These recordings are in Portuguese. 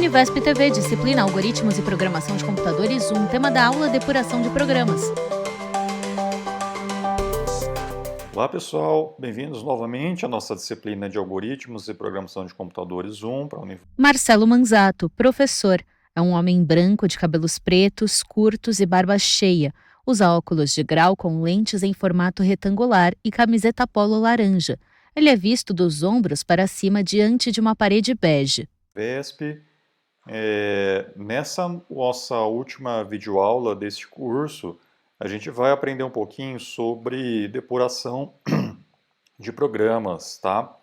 Univesp TV, disciplina Algoritmos e Programação de Computadores 1, tema da aula Depuração de Programas. Olá pessoal, bem-vindos novamente à nossa disciplina de Algoritmos e Programação de Computadores 1 para a Univesp. Marcelo Manzato, professor, é um homem branco de cabelos pretos, curtos e barba cheia. Usa óculos de grau com lentes em formato retangular e camiseta polo laranja. Ele é visto dos ombros para cima diante de uma parede bege. Nessa nossa última videoaula deste curso, a gente vai aprender um pouquinho sobre depuração de programas, tá?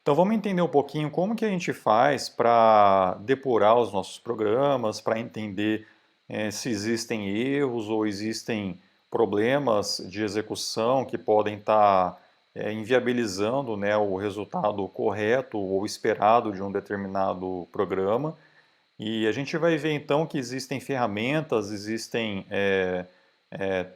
Então vamos entender um pouquinho como que a gente faz para depurar os nossos programas, para entender se existem erros ou existem problemas de execução que podem estar inviabilizando, né, o resultado correto ou esperado de um determinado programa. E a gente vai ver então que existem ferramentas, existem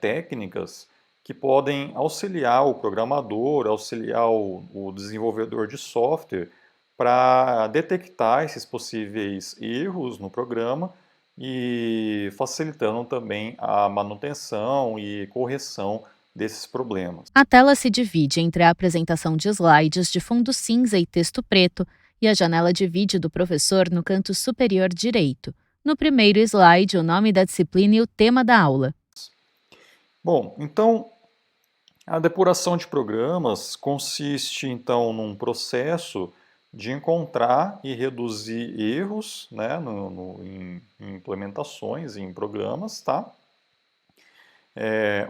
técnicas que podem auxiliar o programador, auxiliar o desenvolvedor de software para detectar esses possíveis erros no programa e facilitando também a manutenção e correção desses problemas. A tela se divide entre a apresentação de slides de fundo cinza e texto preto e a janela de vídeo do professor no canto superior direito. No primeiro slide, o nome da disciplina e o tema da aula. Bom, então a depuração de programas consiste então num processo de encontrar e reduzir erros, né, em implementações, em programas, tá?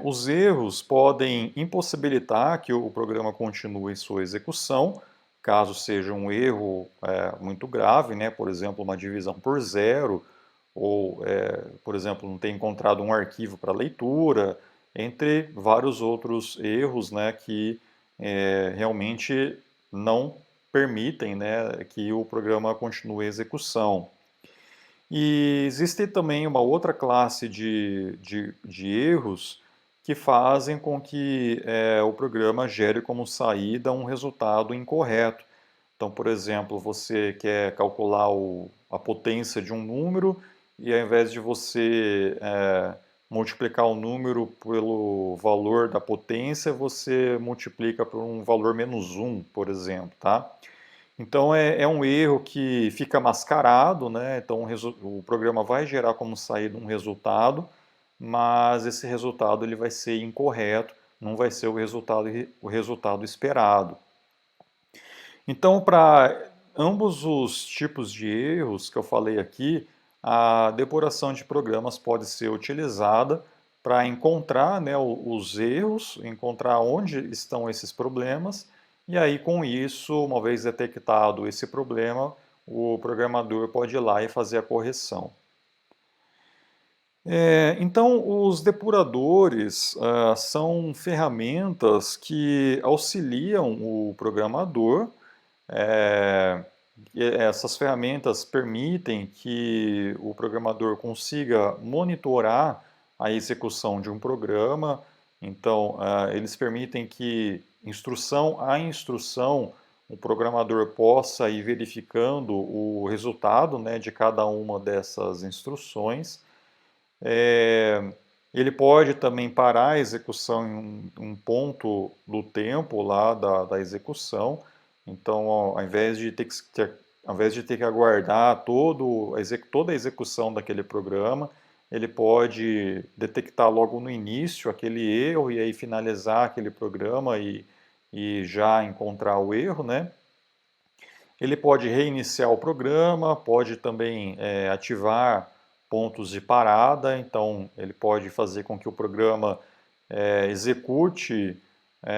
Os erros podem impossibilitar que o programa continue sua execução, caso seja um erro muito grave, né, por exemplo, uma divisão por zero, ou, por exemplo, não ter encontrado um arquivo para leitura, entre vários outros erros, né, que realmente não permitem, né, que o programa continue a execução. E existe também uma outra classe de erros que fazem com que o programa gere como saída um resultado incorreto. Então, por exemplo, você quer calcular a potência de um número e ao invés de você multiplicar o número pelo valor da potência, você multiplica por um valor menos 1, por exemplo, tá? Então é um erro que fica mascarado, né? Então o programa vai gerar como saída um resultado, mas esse resultado ele vai ser incorreto, não vai ser o resultado esperado. Então, para ambos os tipos de erros que eu falei aqui, a depuração de programas pode ser utilizada para encontrar, né, os erros, encontrar onde estão esses problemas, e aí com isso, uma vez detectado esse problema, o programador pode ir lá e fazer a correção. Então, os depuradores são ferramentas que auxiliam o programador. Essas ferramentas permitem que o programador consiga monitorar a execução de um programa. Então, eles permitem que, instrução a instrução, o programador possa ir verificando o resultado, né, de cada uma dessas instruções. Ele pode também parar a execução em um ponto do tempo lá da execução. Então, ao invés de ter que aguardar toda a execução daquele programa, ele pode detectar logo no início aquele erro e aí finalizar aquele programa e já encontrar o erro, né? Ele pode reiniciar o programa, pode também ativar pontos de parada, então ele pode fazer com que o programa execute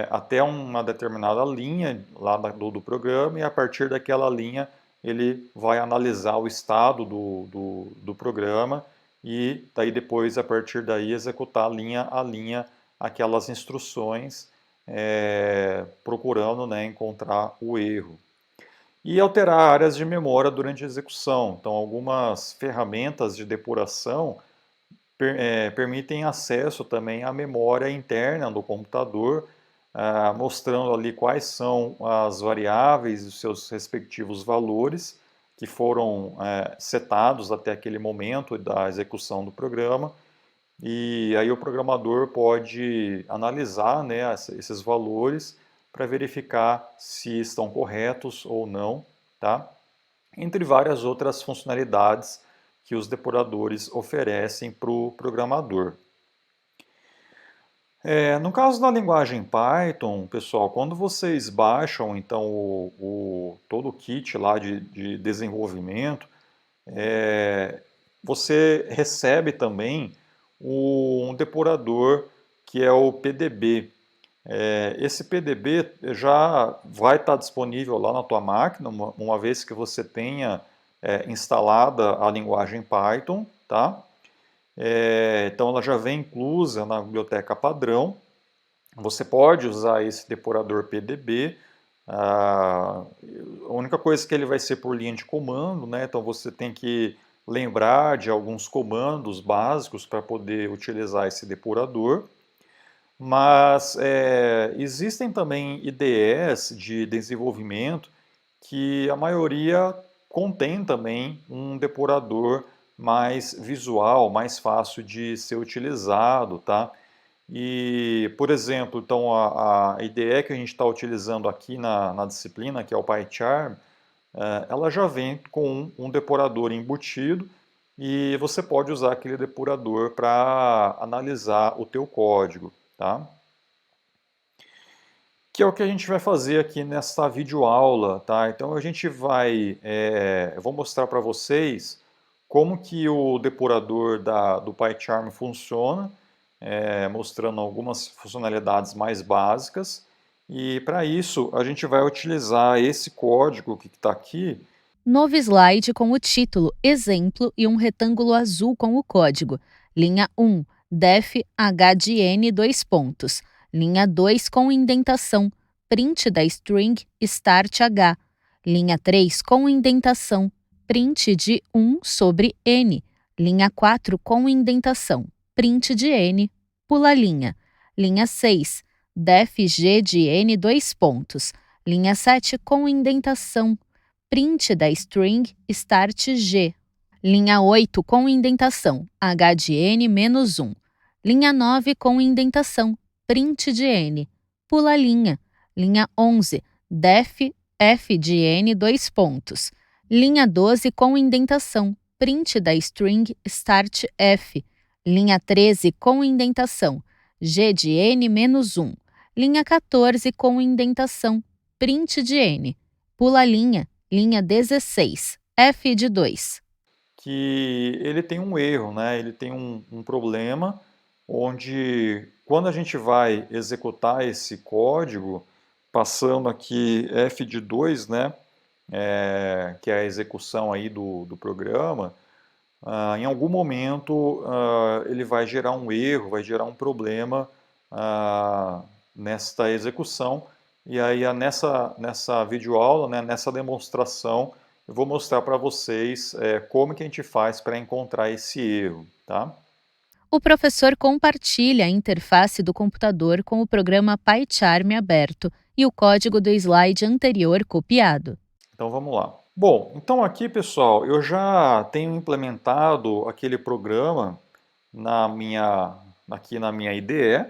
até uma determinada linha lá do programa e a partir daquela linha ele vai analisar o estado do programa e daí depois, a partir daí, executar linha a linha aquelas instruções procurando, né, encontrar o erro. E alterar áreas de memória durante a execução. Então, algumas ferramentas de depuração permitem acesso também à memória interna do computador, mostrando ali quais são as variáveis e os seus respectivos valores, que foram setados até aquele momento da execução do programa, e aí o programador pode analisar, né, esses valores para verificar se estão corretos ou não, tá? Entre várias outras funcionalidades que os depuradores oferecem para o programador. No caso da linguagem Python, pessoal, quando vocês baixam então todo o kit lá de desenvolvimento, você recebe também um depurador que é o PDB. Esse PDB já vai estar disponível lá na tua máquina, uma vez que você tenha instalada a linguagem Python, tá? Então ela já vem inclusa na biblioteca padrão. Você pode usar esse depurador PDB. A única coisa que ele vai ser por linha de comando, né? Então você tem que lembrar de alguns comandos básicos para poder utilizar esse depurador. Mas existem também IDEs de desenvolvimento que a maioria contém também um depurador mais visual, mais fácil de ser utilizado, tá? E, por exemplo, então a IDE que a gente está utilizando aqui na disciplina, que é o PyCharm, ela já vem com um depurador embutido e você pode usar aquele depurador para analisar o teu código, tá? Que é o que a gente vai fazer aqui nessa videoaula, tá? Então a gente vai, eu vou mostrar para vocês como que o depurador do PyCharm funciona, mostrando algumas funcionalidades mais básicas, e para isso a gente vai utilizar esse código que está aqui. Novo slide com o título, exemplo e um retângulo azul com o código. Linha 1, def h de n dois pontos. Linha 2 com indentação, print da string start h. Linha 3 com indentação, print de 1 sobre n. Linha 4 com indentação, print de n, pula linha. Linha 6, def g de n dois pontos. Linha 7 com indentação, print da string start g. Linha 8 com indentação, h de n menos 1. Linha 9 com indentação, print de n, pula linha. Linha 11, def f de n dois pontos. Linha 12 com indentação, print da string start f. Linha 13 com indentação, g de n menos 1. Linha 14 com indentação, print de n, pula linha. Linha 16, f de 2. Que ele tem um erro, né? Ele tem um problema onde, quando a gente vai executar esse código, passando aqui f de 2, né? Que é a execução aí do programa, em algum momento ele vai gerar um erro, vai gerar um problema nesta execução. E aí nessa videoaula, né, nessa demonstração, eu vou mostrar para vocês como que a gente faz para encontrar esse erro, tá? O professor compartilha a interface do computador com o programa PyCharm aberto e o código do slide anterior copiado. Então vamos lá. Bom, então aqui, pessoal, eu já tenho implementado aquele programa aqui na minha IDE.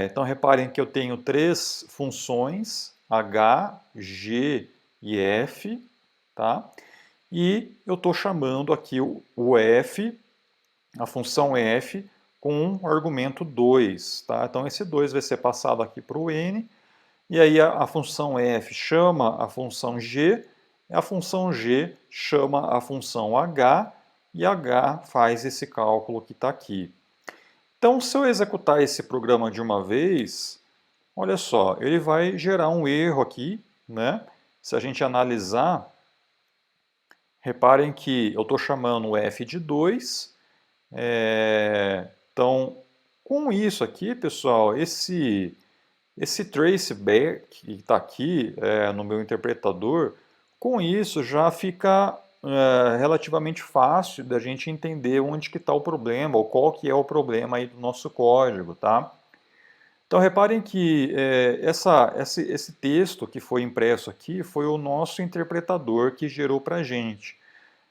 Então reparem que eu tenho três funções, H, G e F, tá? E eu estou chamando aqui o F, a função F, com um argumento 2, tá? Então esse 2 vai ser passado aqui para o N, e aí a função F chama a função G, a função G chama a função H, e H faz esse cálculo que está aqui. Então, se eu executar esse programa de uma vez, olha só, ele vai gerar um erro aqui, né? Se a gente analisar, reparem que eu estou chamando o f de 2. Então, com isso aqui, pessoal, esse traceback que está aqui no meu interpretador, com isso já fica relativamente fácil da gente entender onde que está o problema, ou qual que é o problema aí do nosso código, tá? Então reparem que esse texto que foi impresso aqui foi o nosso interpretador que gerou para a gente.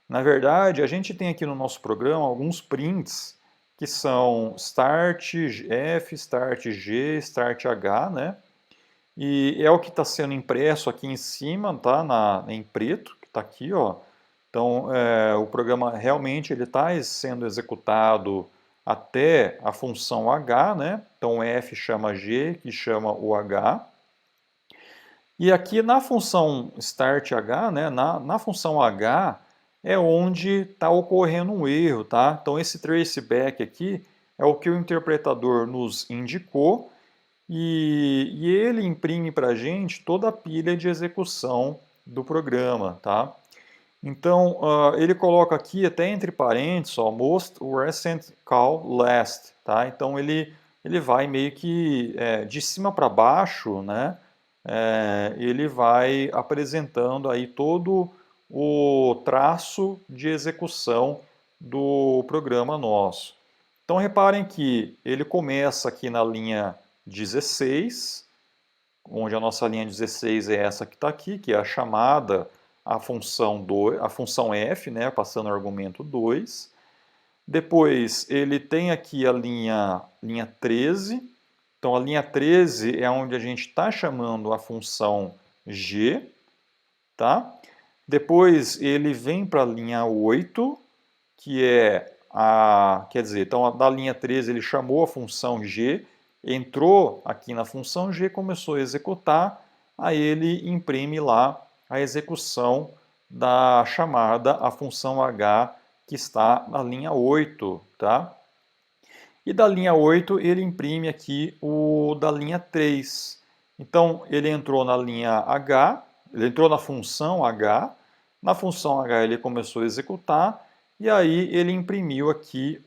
Na verdade, a gente tem aqui no nosso programa alguns prints que são start F, start G, start H, né? E é o que está sendo impresso aqui em cima, tá? Em preto, que está aqui, ó. Então, o programa realmente ele está sendo executado até a função H, né? Então, o F chama G, que chama o H. E aqui na função startH, né? Na função H, é onde está ocorrendo um erro, tá? Então, esse traceback aqui é o que o interpretador nos indicou, e ele imprime para a gente toda a pilha de execução do programa, tá? Então, ele coloca aqui até entre parênteses, ó, most recent call last, tá? Então, ele vai meio que de cima para baixo, né? Ele vai apresentando aí todo o traço de execução do programa nosso. Então, reparem que ele começa aqui na linha 16, onde a nossa linha 16 é essa que está aqui, que é a chamada à função f, né, passando o argumento 2. Depois ele tem aqui a linha 13. Então a linha 13 é onde a gente está chamando a função g. Tá? Depois ele vem para a linha 8, que é quer dizer, então da linha 13 ele chamou a função g, entrou aqui na função g, começou a executar, aí ele imprime lá a execução da chamada à função h, que está na linha 8, tá? E da linha 8 ele imprime aqui o da linha 3. Então ele entrou na linha h, ele entrou na função h, na função h ele começou a executar, e aí ele imprimiu aqui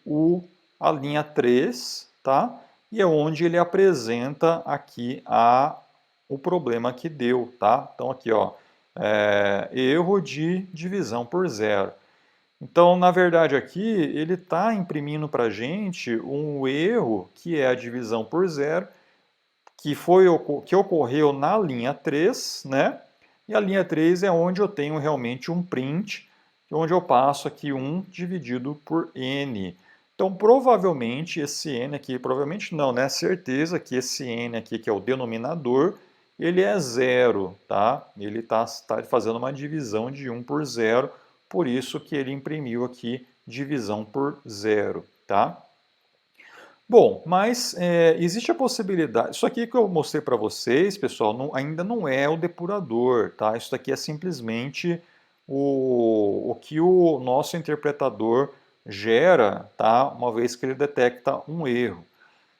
a linha 3, tá? E é onde ele apresenta aqui o problema que deu, tá? Então aqui, ó, erro de divisão por zero. Então, na verdade, aqui ele está imprimindo para a gente um erro que é a divisão por zero, que ocorreu na linha 3, né? E a linha 3 é onde eu tenho realmente um print, onde eu passo aqui 1 dividido por n. Então, provavelmente esse n aqui, provavelmente não, né? Certeza que esse n aqui, que é o denominador, ele é zero, tá? Ele está fazendo uma divisão de 1 por zero, por isso que ele imprimiu aqui divisão por zero, tá? Bom, mas existe a possibilidade. Isso aqui que eu mostrei para vocês, pessoal, ainda não é o depurador, tá? Isso daqui é simplesmente o que o nosso interpretador gera, tá? Uma vez que ele detecta um erro.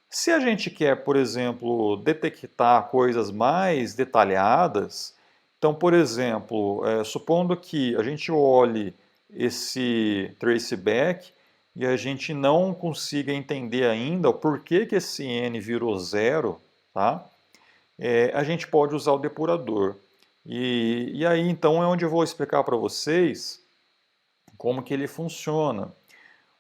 Se a gente quer, por exemplo, detectar coisas mais detalhadas, então, por exemplo, supondo que a gente olhe esse traceback e a gente não consiga entender ainda o porquê que esse n virou zero, tá? A gente pode usar o depurador. E aí, então, é onde eu vou explicar para vocês como que ele funciona.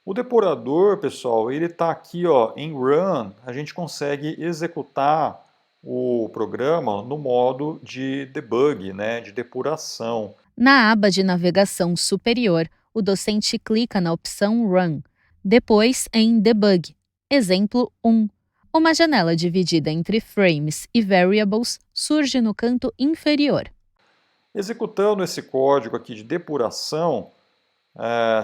O depurador, pessoal, ele está aqui, ó, em Run, a gente consegue executar o programa no modo de debug, né, de depuração. Na aba de navegação superior, o docente clica na opção Run, depois em Debug. Exemplo 1. Uma janela dividida entre frames e variables surge no canto inferior. Executando esse código aqui de depuração,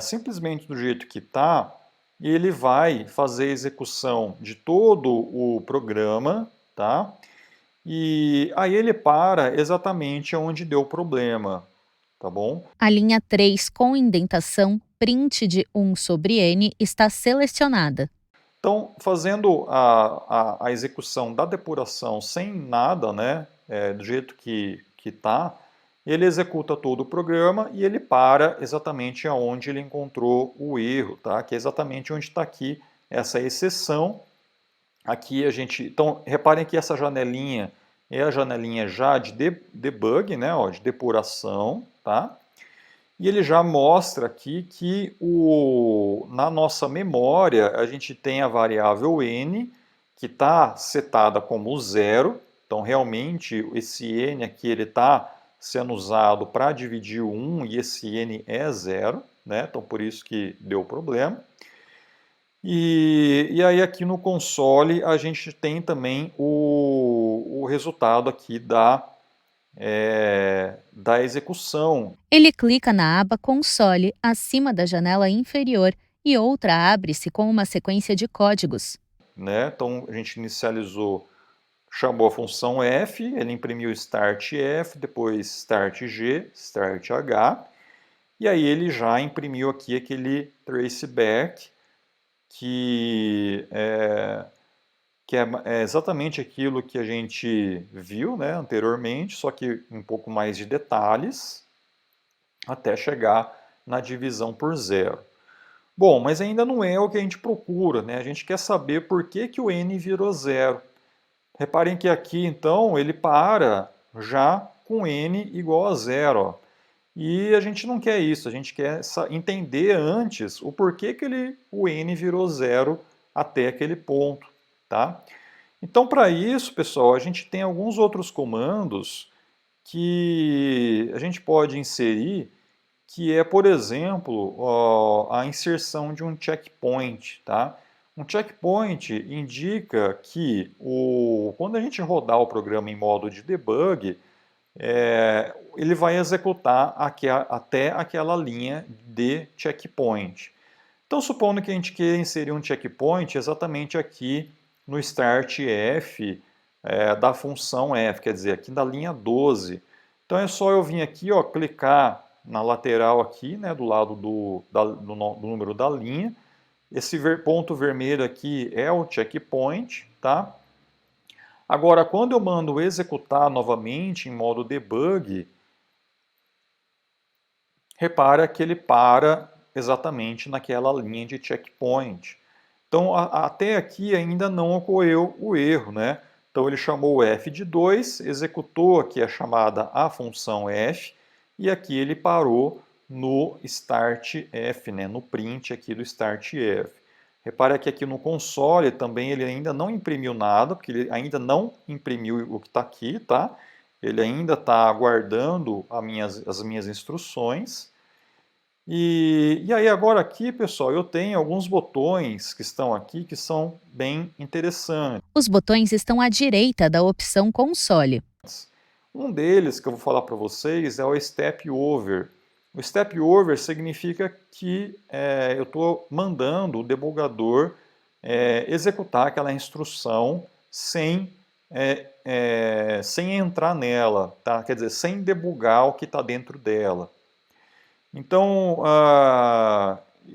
simplesmente do jeito que está, ele vai fazer a execução de todo o programa, tá? E aí ele para exatamente onde deu o problema, tá bom? A linha 3 com indentação print de 1 sobre n está selecionada. Então, fazendo a execução da depuração sem nada, né, do jeito que está, ele executa todo o programa e ele para exatamente aonde ele encontrou o erro, tá? Que é exatamente onde está aqui essa exceção. Aqui a gente... Então, reparem que essa janelinha é a janelinha já de debug, né, ó, de depuração, tá? E ele já mostra aqui que na nossa memória a gente tem a variável n, que está setada como 0, então realmente esse n aqui ele está sendo usado para dividir o 1 e esse n é 0, né? Então por isso que deu problema. E aí aqui no console a gente tem também o resultado aqui da execução. Ele clica na aba Console acima da janela inferior e outra abre-se com uma sequência de códigos. Né? Então a gente inicializou, chamou a função f, ele imprimiu start f, depois start g, start h, e aí ele já imprimiu aqui aquele traceback que é exatamente aquilo que a gente viu, né, anteriormente, só que um pouco mais de detalhes, até chegar na divisão por 0. Bom, mas ainda não é o que a gente procura, né? A gente quer saber por que, que o n virou 0. Reparem que aqui, então, ele para já com n igual a 0. Ó. E a gente não quer isso, a gente quer entender antes o porquê que o n virou 0 até aquele ponto. Tá? Então, para isso, pessoal, a gente tem alguns outros comandos que a gente pode inserir, que é, por exemplo, a inserção de um checkpoint. Tá? Um checkpoint indica que quando a gente rodar o programa em modo de debug, ele vai executar até aquela linha de checkpoint. Então, supondo que a gente queira inserir um checkpoint exatamente aqui no start f da função f, quer dizer, aqui da linha 12. Então é só eu vir aqui, ó, clicar na lateral aqui, né, do lado do número da linha. Esse ponto vermelho aqui é o checkpoint, tá? Agora, quando eu mando executar novamente em modo debug, repara que ele para exatamente naquela linha de checkpoint. Então, até aqui ainda não ocorreu o erro, né? Então, ele chamou o f de 2, executou aqui a chamada a função f, e aqui ele parou no start f, né? No print aqui do start f. Repare que aqui no console também ele ainda não imprimiu nada, porque ele ainda não imprimiu o que está aqui, tá? Ele ainda está aguardando as minhas instruções. E aí agora aqui, pessoal, eu tenho alguns botões que estão aqui que são bem interessantes. Os botões estão à direita da opção Console. Um deles que eu vou falar para vocês é o Step Over. O Step Over significa que eu estou mandando o debugador executar aquela instrução sem entrar nela, tá? Quer dizer, sem debugar o que está dentro dela. Então,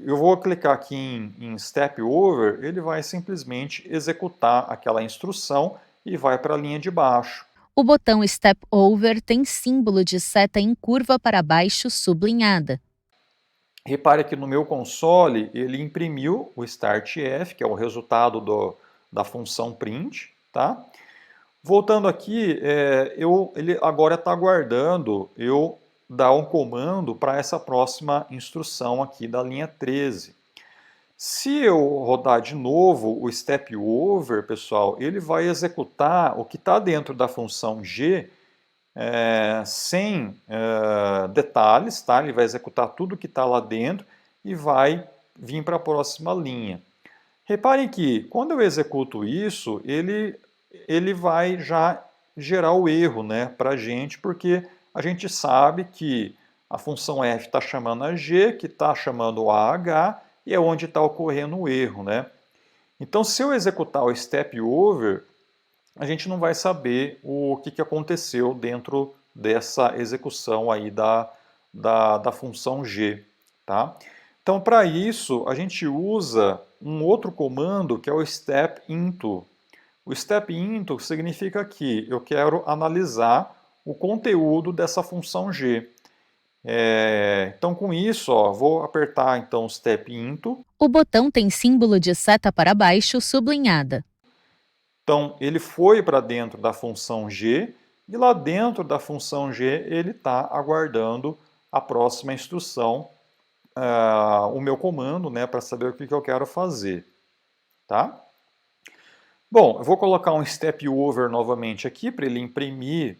eu vou clicar aqui em Step Over, ele vai simplesmente executar aquela instrução e vai para a linha de baixo. O botão Step Over tem símbolo de seta em curva para baixo sublinhada. Repare que no meu console ele imprimiu o startf, que é o resultado da função print. Tá? Voltando aqui, ele agora está aguardando eu dar um comando para essa próxima instrução aqui da linha 13. Se eu rodar de novo o step over, pessoal, ele vai executar o que está dentro da função g sem detalhes, tá? Ele vai executar tudo que está lá dentro e vai vir para a próxima linha. Reparem que quando eu executo isso, ele vai já gerar o erro, né, para a gente, porque a gente sabe que a função f está chamando a g, que está chamando a h, e é onde está ocorrendo o erro, né? Então, se eu executar o step over, a gente não vai saber o que aconteceu dentro dessa execução aí da função g, tá? Então, para isso, a gente usa um outro comando que é o step into. O step into significa que eu quero analisar o conteúdo dessa função g. Então, com isso, ó, vou apertar então o step into. O botão tem símbolo de seta para baixo sublinhada. Então, ele foi para dentro da função g, e lá dentro da função g ele está aguardando a próxima instrução, o meu comando, né, para saber o que eu quero fazer. Tá? Bom, eu vou colocar um step over novamente aqui para ele imprimir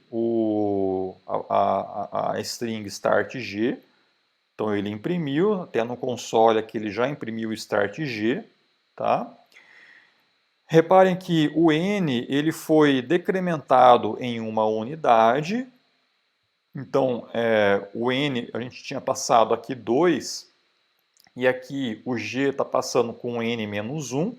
a string start G. Então ele imprimiu, até no console aqui ele já imprimiu o start G, tá? Reparem que o n ele foi decrementado em uma unidade. Então o n a gente tinha passado aqui 2 e aqui o g está passando com n menos 1.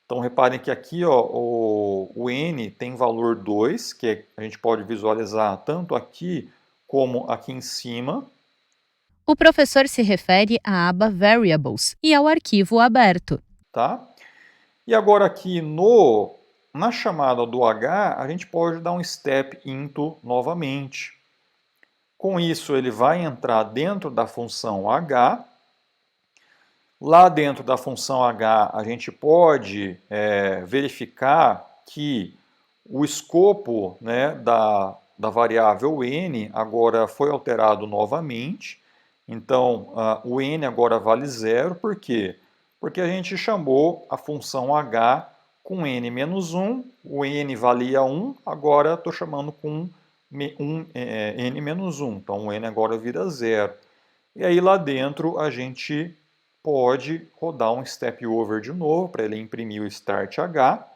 Então reparem que aqui ó, o n tem valor 2, que a gente pode visualizar tanto aqui como aqui em cima. O professor se refere à aba Variables e ao arquivo aberto. Tá? E agora aqui na chamada do h, a gente pode dar um step into novamente. Com isso, ele vai entrar dentro da função h. Lá dentro da função h, a gente pode verificar que o escopo, né, da variável n agora foi alterado novamente. Então, o n agora vale 0. Por quê? Porque a gente chamou a função h com n menos 1, o n valia 1, agora estou chamando com n menos 1, então o n agora vira 0. E aí lá dentro a gente pode rodar um step over de novo para ele imprimir o start h.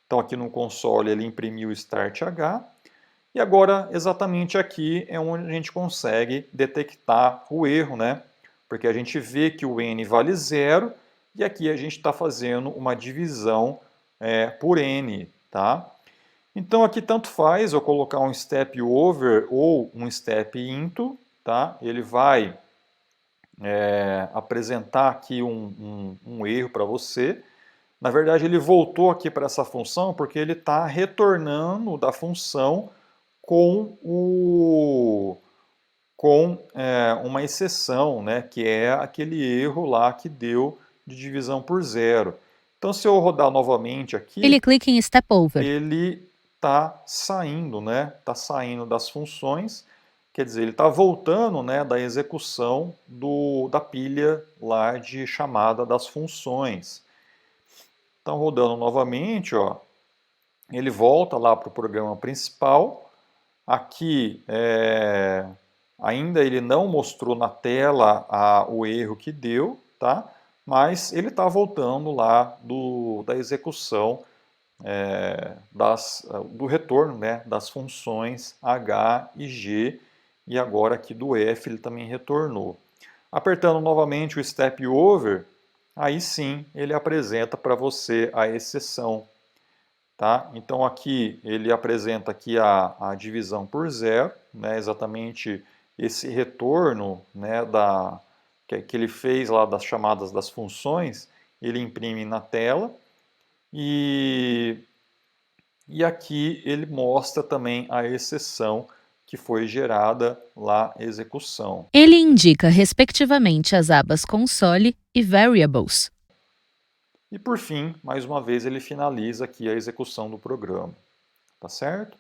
Então aqui no console ele imprimiu o start h. E agora exatamente aqui é onde a gente consegue detectar o erro, né? Porque a gente vê que o n vale 0 e aqui a gente está fazendo uma divisão por n, tá? Então aqui tanto faz eu colocar um step over ou um step into, tá? Ele vai apresentar aqui um erro para você. Na verdade, ele voltou aqui para essa função porque ele está retornando da função com uma exceção, né, que é aquele erro lá que deu de divisão por 0. Então, se eu rodar novamente aqui, Ele clica em Step Over. ele está saindo, né? Está saindo das funções, quer dizer, ele está voltando, né, da execução da pilha lá de chamada das funções. Então, rodando novamente, ó, ele volta lá para o programa principal. Aqui, ainda ele não mostrou na tela o erro que deu, tá? Mas ele está voltando lá da execução do retorno, né, das funções H e G, e agora aqui do F ele também retornou. Apertando novamente o Step Over, aí sim ele apresenta para você a exceção. Tá? Então aqui ele apresenta aqui a divisão por 0, né, exatamente esse retorno, né, que ele fez lá das chamadas das funções, ele imprime na tela. E aqui ele mostra também a exceção que foi gerada lá execução. Ele indica, respectivamente, as abas Console e Variables. E por fim, mais uma vez, ele finaliza aqui a execução do programa. Tá certo?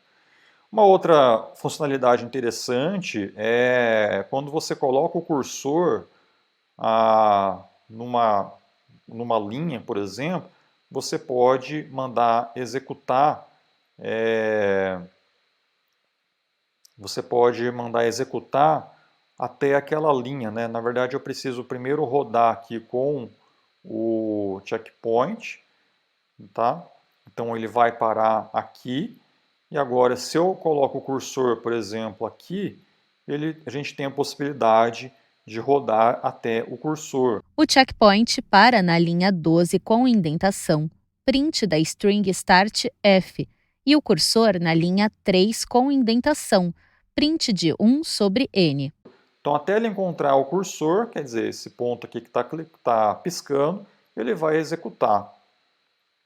Uma outra funcionalidade interessante é quando você coloca o cursor numa linha, por exemplo, você pode mandar executar até aquela linha, né? Na verdade, eu preciso primeiro rodar aqui com o checkpoint, tá? Então ele vai parar aqui. E agora, se eu coloco o cursor, por exemplo, aqui, a gente tem a possibilidade de rodar até o cursor. O checkpoint para na linha 12 com indentação, print da string start F, e o cursor na linha 3 com indentação, print de 1 sobre n. Então, até ele encontrar o cursor, quer dizer, esse ponto aqui que está piscando, ele vai executar.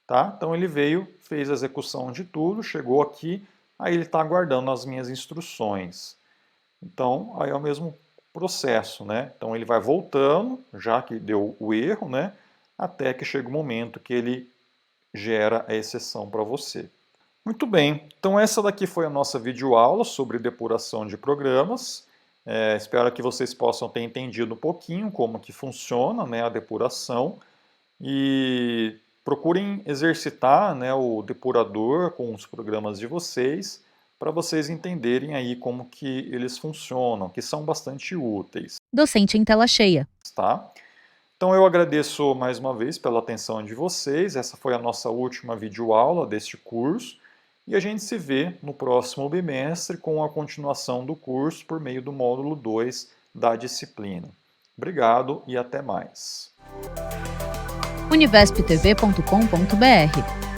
Tá? Então, ele veio, fez a execução de tudo, chegou aqui, aí ele está aguardando as minhas instruções. Então, aí é o mesmo processo, né? Então, ele vai voltando, já que deu o erro, né? Até que chega o momento que ele gera a exceção para você. Muito bem, então essa daqui foi a nossa videoaula sobre depuração de programas. Espero que vocês possam ter entendido um pouquinho como que funciona, né, a depuração. E Procurem exercitar, né, o depurador com os programas de vocês, para vocês entenderem aí como que eles funcionam, que são bastante úteis, Docente em tela cheia. tá? Então eu agradeço mais uma vez pela atenção de vocês. Essa foi a nossa última videoaula deste curso e a gente se vê no próximo bimestre com a continuação do curso por meio do módulo 2 da disciplina. Obrigado e até mais. Univesptv.com.br